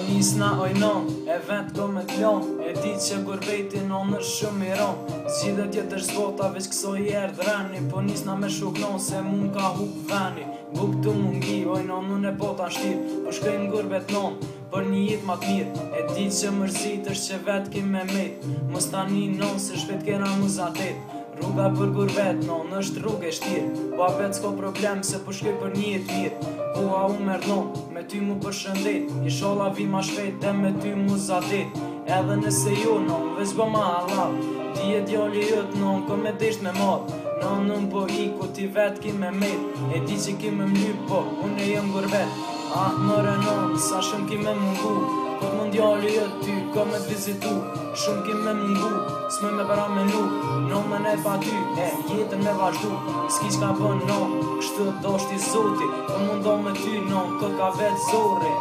nisna ojnon, e vend ko me t'lon. E di që gurbetin on është shumë i ron. Zgjidhet tjetër s'vota veç këso i erdhreni. Po nisna me shuknon se mun ka hup veni. Buk tu mungi, ojnon unë e pota shtir. Po shkojnë gurbet non, për një jet ma t'mirë. E di që mërzit është që vet ki me met. Mos tani non se shpet kena muzatet. Rruga për gurbet non është rrugë e shtirë. Po a vet s'ko problem se po shkoj për një jet mirë. Po a u merr non, me ty mu përshëndet. Inshallah vi ma shpejt dhe me ty mu zadet. Edhe nëse jo non, veç bo ma halal. Ti e djali jët non, ko me desht me marr. Non unë po ku ti vet ki me met. E di që ki me mlyp po, unë e jem gurbet. Ah mëre non, sa shumë ki me mungu. Kot mundjali jët ty, ko me t'vizitu. Shumë ki me mungu, s'me me para menu. Non me ne pa ty, jetën me vazhdu. S'ki qka bën non, kështu do shti zoti. Po mundo me ty non, ko ka vet zorri.